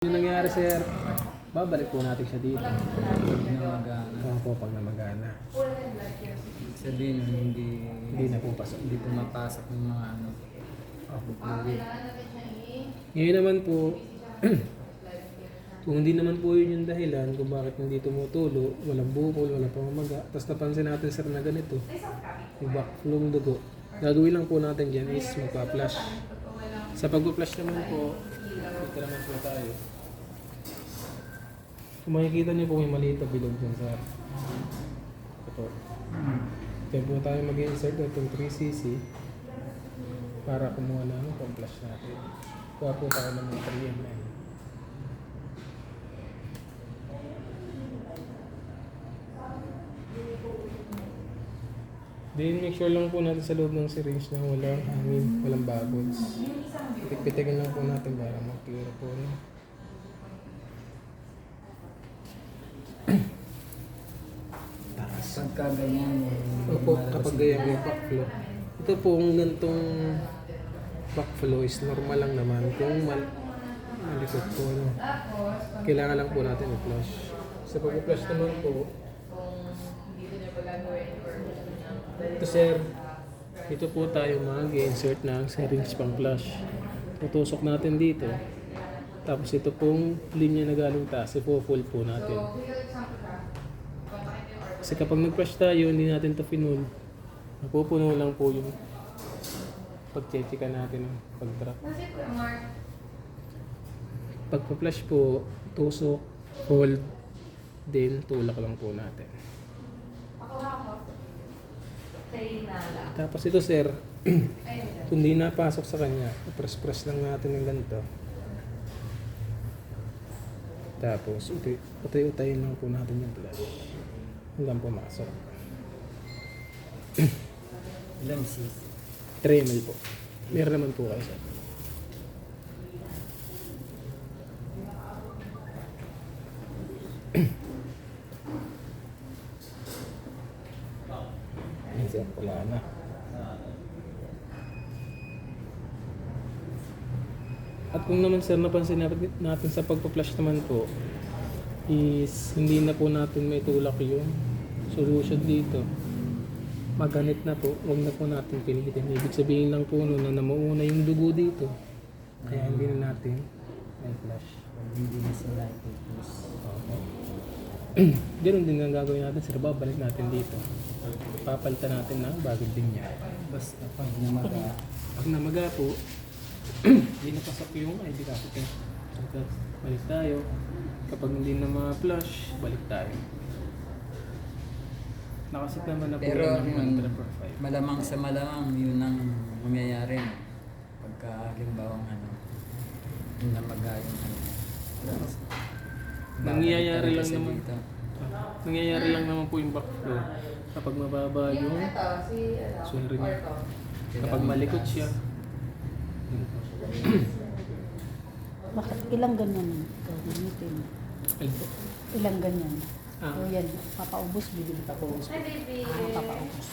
Yung nangyari sir, babalik po natin siya dito. Pag namagana. Oo po, pag namagana. Sabihin nun, Hindi na po pasok. hindi pumapasok ng mga ano. Fluid. Ngayon naman po, kung hindi naman po yun yung dahilan kung bakit hindi tumutulo, walang bukol, walang pamamaga, tapos napansin natin sir na ganito, yung backflow ng dugo, gagawin lang po natin dyan is magpa-flush. Sa pagpa-flush naman po, dito naman po tayo. Kung makikita niyo po may maliit na bilog dyan sir. Ito. Kaya po tayo mag-insert itong 3cc para kumuha na ng pang-flush natin. Kuha po tayo ng mga 3 ml. Then make sure lang po natin sa loob ng syringe na walang hangin, walang bubbles. Pitik-pitikin lang po natin para mag-clear po. No? Pagka ganyan, Opo, kapag ganyan yung backflow. Ito po, kung ganitong backflow is normal lang naman. Kung malikot po, ano, kailangan lang po natin i-flush. Sa pag-flush naman po, ito sir, ito po tayo mag-insert ng syringe pang flush. Tutusok natin dito. Tapos ito pong linya na galing taas, ipo-full po natin. Kasi kapag nag-flush tayo, hindi natin ito pinull. Napupuno lang po yung pag-checka natin ng pag-drop. Pagpa-flush po, tusok, hold, then tulak lang po natin. Tapos ito sir, kung hindi napasok sa kanya, press lang natin ng ganito. Tapos utay-utayin lang po natin yung flush hanggang pumasok. Ilang cc? 3 ml po. Meron naman po kayo sir. Ayan sir, wala na. At kung naman sir, napansin natin sa pagpa-flush naman po is hindi na po natin may tulak yung solution dito. Maganit na po, huwag na po natin pilitin. Ibig sabihin lang po nun na namuuna yung dugo dito. Kaya hindi na natin may flush. Hindi na sila ipupus. Ganun din ang gagawin natin sir, babalik natin dito. Papalitan natin ng bagong linya. Basta pag namaga, Pag namaga po, hindi napasok yung ID copy. Balik tayo. Kapag hindi na ma-flush, balik tayo. Nakasit naman na po pero ng yun, 100/5. malamang sa malamang yun ang mangyayari. Pagka halimbawang ano, yung namaga yung ano. Nangyayari lang Babalik naman. dito. Nangyayari lang naman po yung backflow kapag mababa yung swelling niya. Kapag malikot siya. Bakit? Ilang ganyan gagamitin? Albo. Ilang ganyan? Ah. O yan, papaubos, bibili pa po. Papaubos. Papaubos.